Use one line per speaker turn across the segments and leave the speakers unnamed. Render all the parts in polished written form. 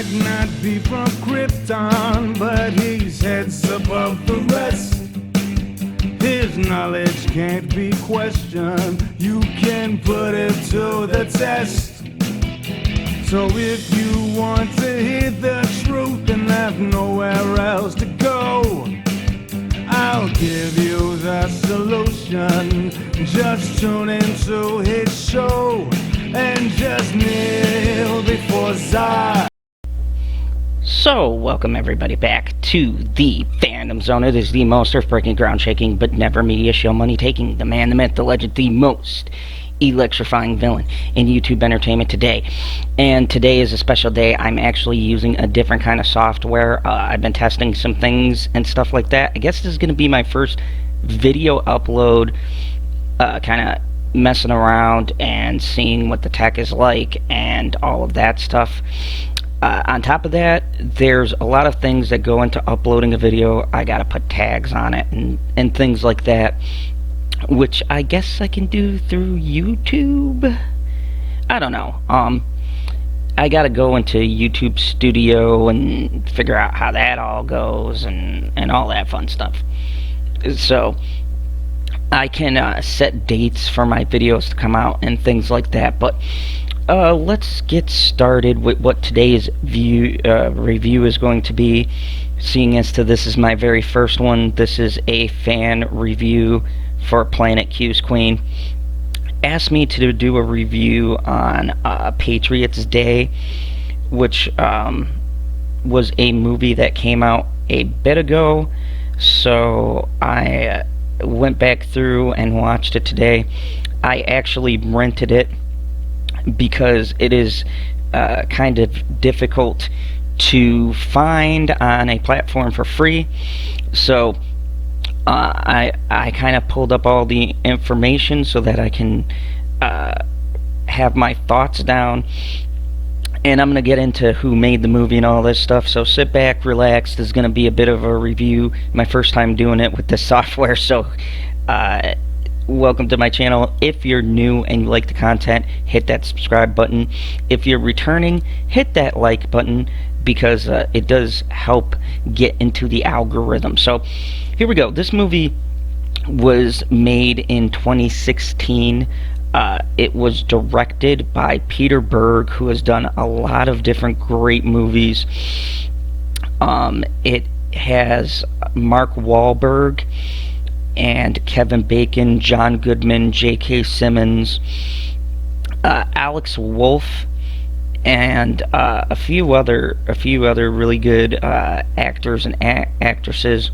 might not be from Krypton, but he's heads above the rest. His knowledge can't be questioned, you can put it to the test. So if you want to hear the truth and have nowhere else to go, I'll give you the solution. Just tune into his show and just kneel before Zod.
So, welcome everybody back to the Fandom Zone. It is the most earth-breaking, ground-shaking, but never media show money-taking, the man, the myth, the legend, the most electrifying villain in YouTube entertainment today. And today is a special day. I'm actually using a different kind of software. I've been testing some things and stuff like that. I guess this is going to be my first video upload, kind of messing around and seeing what the tech is like and all of that stuff. On top of that, there's a lot of things that go into uploading a video. I gotta put tags on it and things like that, which I guess I can do through YouTube. I don't know. I gotta go into YouTube Studio and figure out how that all goes and all that fun stuff. So I can set dates for my videos to come out and things like that. But let's get started with what today's review is going to be. Seeing as to this is my very first one, this is a fan review for Planet Q's Queen. Asked me to do a review on Patriots Day, which was a movie that came out a bit ago, so I went back through and watched it today. I actually rented it because it is kind of difficult to find on a platform for free, so I kind of pulled up all the information so that I can have my thoughts down, and I'm going to get into who made the movie and all this stuff. So sit back, relax. This is going to be a bit of a review, my first time doing it with this software, so welcome to my channel. If you're new and you like the content, hit that subscribe button. If you're returning, hit that like button, because it does help get into the algorithm. So here we go. This movie was made in 2016. It was directed by Peter Berg, who has done a lot of different great movies. It has Mark Wahlberg and Kevin Bacon, John Goodman, J.K. Simmons, Alex Wolff, and a few other really good actors and actresses.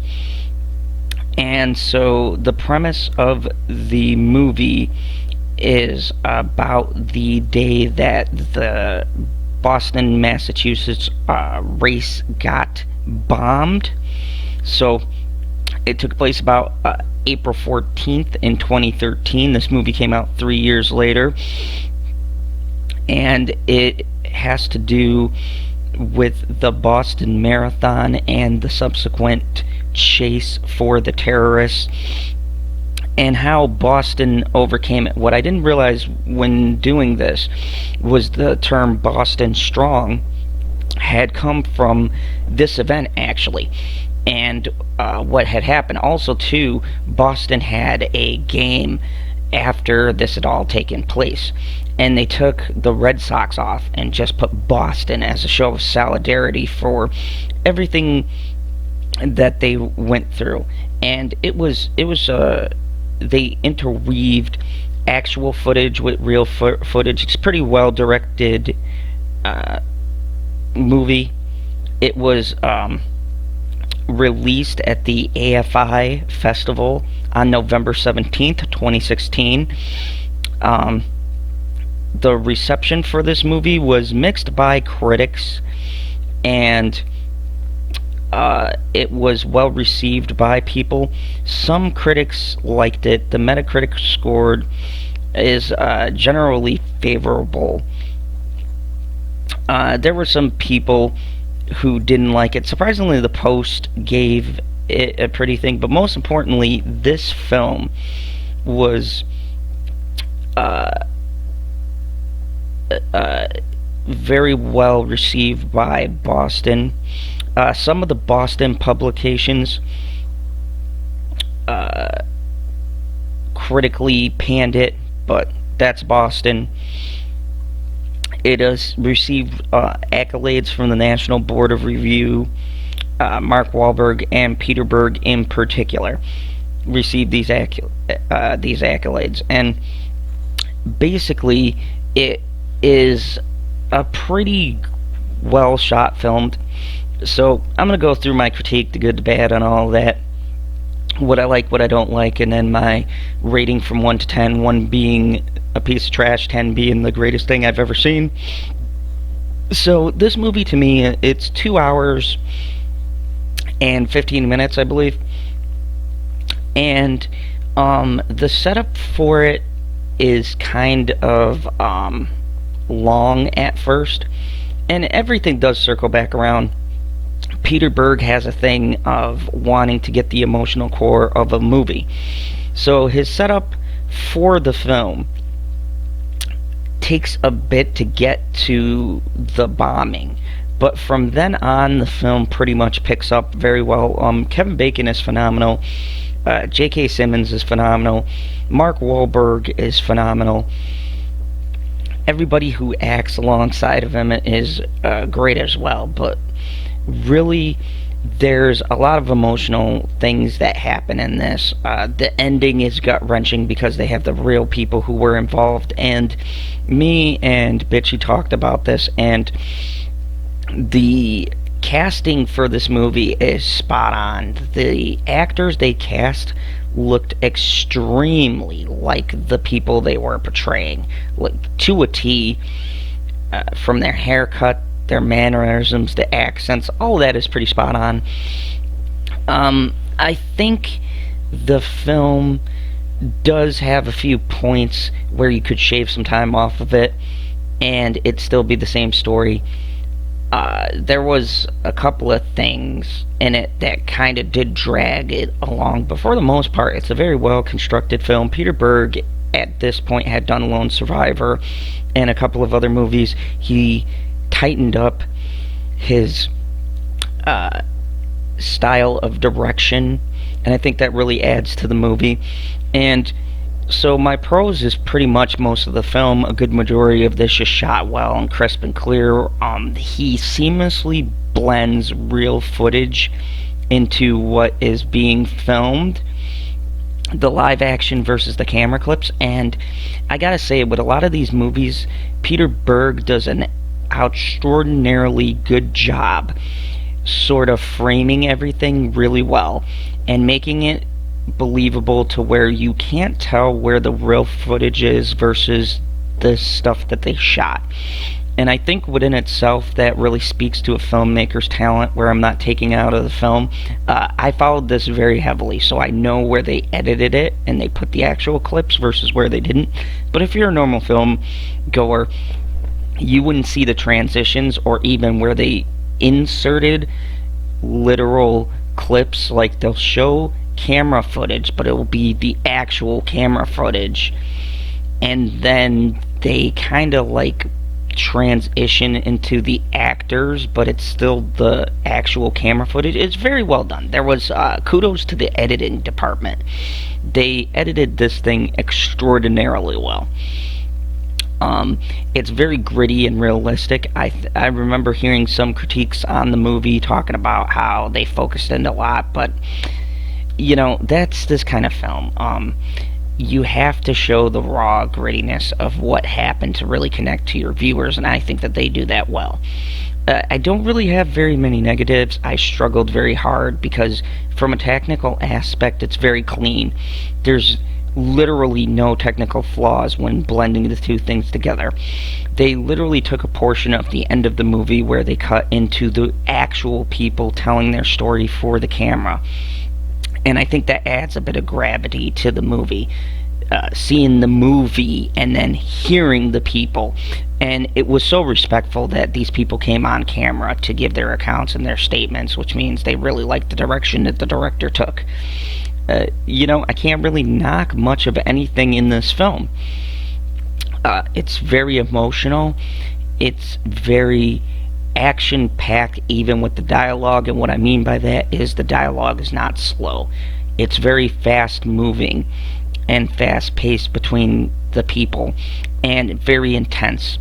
And so the premise of the movie is about the day that the Boston, Massachusetts race got bombed. So it took place about April 14th in 2013. This movie came out 3 years later, and it has to do with the Boston Marathon and the subsequent chase for the terrorists and how Boston overcame it. What I didn't realize when doing this was the term Boston Strong had come from this event, actually. And what had happened also too, Boston had a game after this had all taken place, and they took the Red Sox off and just put Boston as a show of solidarity for everything that they went through. And it was they interweaved actual footage with real footage. It's a pretty well directed movie. It was released at the AFI Festival on November 17th, 2016. The reception for this movie was mixed by critics, and it was well received by people. Some critics liked it. The Metacritic score is generally favorable. There were some people who didn't like it. Surprisingly, the Post gave it a pretty thing, but most importantly, this film was very well received by Boston. Some of the Boston publications critically panned it, but that's Boston. It has received accolades from the National Board of Review. Mark Wahlberg and Peter Berg in particular received these accolades, and basically it is a pretty well shot film. So I'm going to go through my critique, the good, the bad, and all that, what I like, what I don't like, and then my rating from 1 to 10, 1 being a piece of trash, 10 being the greatest thing I've ever seen. So this movie, to me, it's 2 hours and 15 minutes, I believe. And the setup for it is kind of long at first, and everything does circle back around. Peter Berg has a thing of wanting to get the emotional core of a movie. So his setup for the film takes a bit to get to the bombing, but from then on the film pretty much picks up very well. Kevin Bacon is phenomenal. J.K. Simmons is phenomenal. Mark Wahlberg is phenomenal. Everybody who acts alongside of him is great as well, but really there's a lot of emotional things that happen in this. The ending is gut-wrenching because they have the real people who were involved, and me and Bitchy talked about this, and the casting for this movie is spot on. The actors they cast looked extremely like the people they were portraying, like to a T, from their haircut, their mannerisms, the accents, all that is pretty spot on. I think the film does have a few points where you could shave some time off of it and it still be the same story. There was a couple of things in it that kind of did drag it along, but for the most part, it's a very well constructed film. Peter Berg, at this point, had done Lone Survivor and a couple of other movies. He tightened up his style of direction, and I think that really adds to the movie. And so my pros is pretty much most of the film. A good majority of this is shot well and crisp and clear. He seamlessly blends real footage into what is being filmed, the live action versus the camera clips. And I gotta say, with a lot of these movies, Peter Berg does an extraordinarily good job sort of framing everything really well and making it believable to where you can't tell where the real footage is versus the stuff that they shot. And I think within itself that really speaks to a filmmaker's talent, where I'm not taking out of the film. I followed this very heavily, so I know where they edited it and they put the actual clips versus where they didn't. But if you're a normal film goer, you wouldn't see the transitions or even where they inserted literal clips. Like, they'll show camera footage, but it will be the actual camera footage, and then they kind of like transition into the actors, but it's still the actual camera footage. It's very well done. There was kudos to the editing department. They edited this thing extraordinarily well. It's very gritty and realistic. I remember hearing some critiques on the movie talking about how they focused in a lot, but you know, that's this kind of film. You have to show the raw grittiness of what happened to really connect to your viewers, and I think that they do that well. I don't really have very many negatives. I struggled very hard because from a technical aspect, it's very clean. There's literally no technical flaws when blending the two things together. They literally took a portion of the end of the movie where they cut into the actual people telling their story for the camera. And I think that adds a bit of gravity to the movie. Seeing the movie and then hearing the people. And it was so respectful that these people came on camera to give their accounts and their statements, which means they really liked the direction that the director took. You know, I can't really knock much of anything in this film. It's very emotional. It's very action-packed, even with the dialogue, and what I mean by that is the dialogue is not slow. It's very fast-moving and fast-paced between the people, and very intense.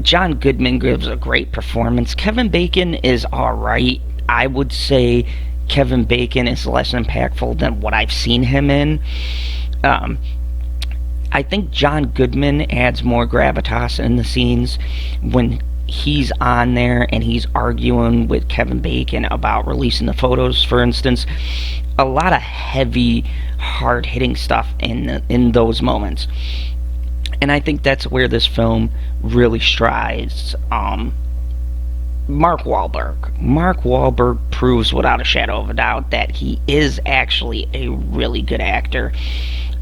John Goodman gives a great performance. Kevin Bacon is alright. I would say Kevin Bacon is less impactful than what I've seen him in. I think John Goodman adds more gravitas in the scenes when he's on there and he's arguing with Kevin Bacon about releasing the photos, for instance. A lot of heavy, hard-hitting stuff in those moments. And I think that's where this film really strides. Mark Wahlberg. Mark Wahlberg proves without a shadow of a doubt that he is actually a really good actor.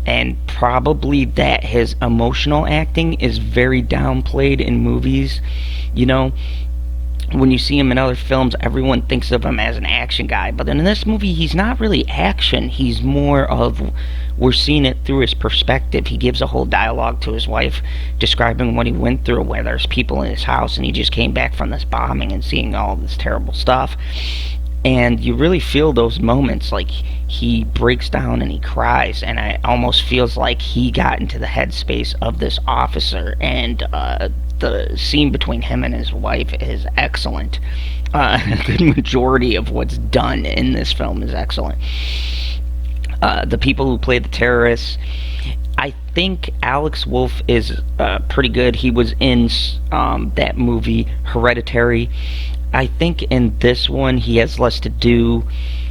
And probably that his emotional acting is very downplayed in movies. You know, when you see him in other films, everyone thinks of him as an action guy. But in this movie, he's not really action. He's more of, we're seeing it through his perspective. He gives a whole dialogue to his wife describing what he went through, where there's people in his house and he just came back from this bombing and seeing all this terrible stuff. And you really feel those moments, like he breaks down and he cries, and it almost feels like he got into the headspace of this officer. And the scene between him and his wife is excellent. A good majority of what's done in this film is excellent. The people who play the terrorists, I think Alex Wolff is pretty good. He was in that movie Hereditary. I think in this one he has less to do.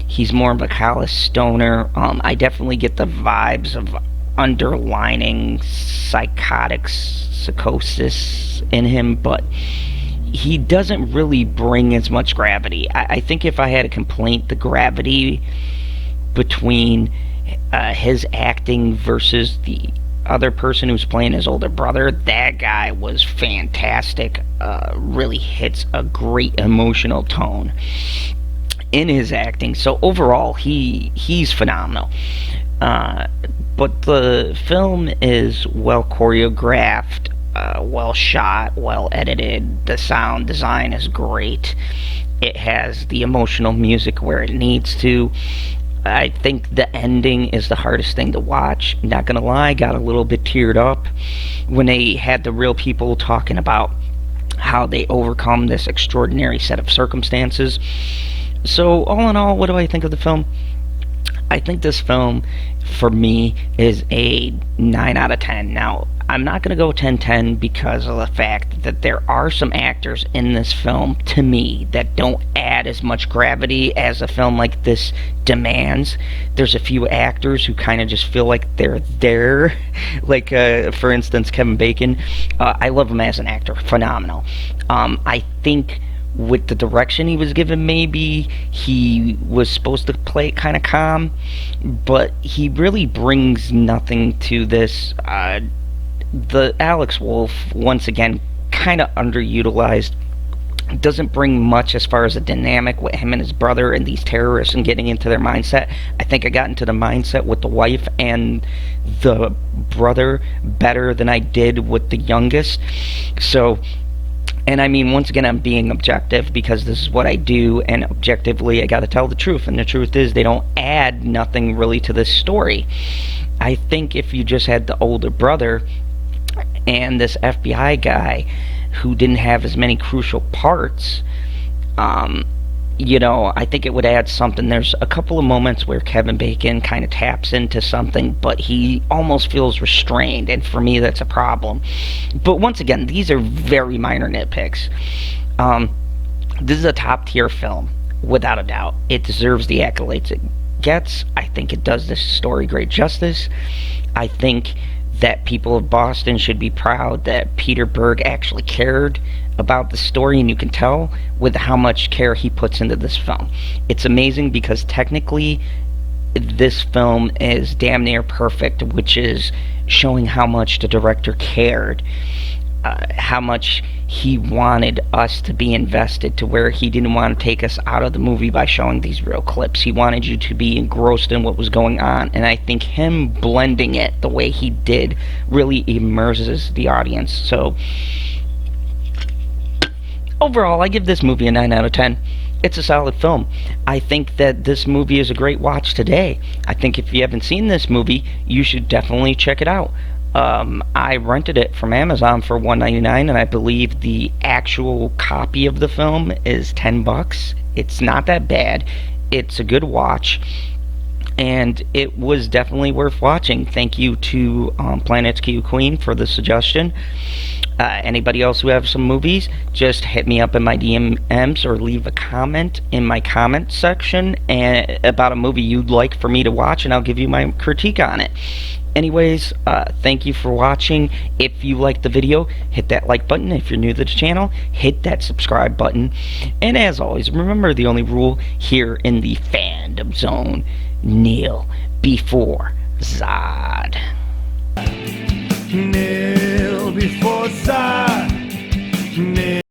He's more of a callous stoner. I definitely get the vibes of underlining psychosis in him, but he doesn't really bring as much gravity. I think if I had a complaint, the gravity between his acting versus the other person who's playing his older brother, that guy was fantastic. Really hits a great emotional tone in his acting. So overall, he's phenomenal. But the film is well choreographed, well shot, well edited. The sound design is great. It has the emotional music where it needs to. I think the ending is the hardest thing to watch. Not gonna lie, got a little bit teared up when they had the real people talking about how they overcome this extraordinary set of circumstances. So, all in all, what do I think of the film? I think this film, for me, is a 9 out of 10. Now, I'm not going to go 10-10 because of the fact that there are some actors in this film, to me, that don't add as much gravity as a film like this demands. There's a few actors who kind of just feel like they're there. Like, for instance, Kevin Bacon. I love him as an actor. Phenomenal. I think with the direction he was given, maybe he was supposed to play it kind of calm, but he really brings nothing to this. The Alex Wolff, once again, kind of underutilized. Doesn't bring much as far as a dynamic with him and his brother and these terrorists and getting into their mindset. I think I got into the mindset with the wife and the brother better than I did with the youngest. So, and I mean, once again, I'm being objective because this is what I do, and objectively, I gotta tell the truth. And the truth is, they don't add nothing really to this story. I think if you just had the older brother and this FBI guy who didn't have as many crucial parts, I think it would add something. There's a couple of moments where Kevin Bacon kind of taps into something, but he almost feels restrained, and for me, that's a problem. But once again, these are very minor nitpicks. This is a top-tier film, without a doubt. It deserves the accolades it gets. I think it does this story great justice. I think that people of Boston should be proud that Peter Berg actually cared about the story, and you can tell with how much care he puts into this film. It's amazing because technically this film is damn near perfect, which is showing how much the director cared, how much he wanted us to be invested, to where he didn't want to take us out of the movie by showing these real clips. He wanted you to be engrossed in what was going on, and I think him blending it the way he did really immerses the audience. So Overall, I give this movie a 9 out of 10. It's a solid film. I think that this movie is a great watch today. I think if you haven't seen this movie, you should definitely check it out. I rented it from Amazon for $1.99, and I believe the actual copy of the film is $10. It's not that bad. It's a good watch, and it was definitely worth watching. Thank you to Planet's Q Queen for the suggestion. Anybody else who have some movies, just hit me up in my DMs or leave a comment in my comment section about a movie you'd like for me to watch, and I'll give you my critique on it. Anyways, thank you for watching. If you liked the video, hit that like button. If you're new to the channel, hit that subscribe button. And as always, remember the only rule here in the Fandom Zone: kneel before Zod.
Kneel before Zod. Kneel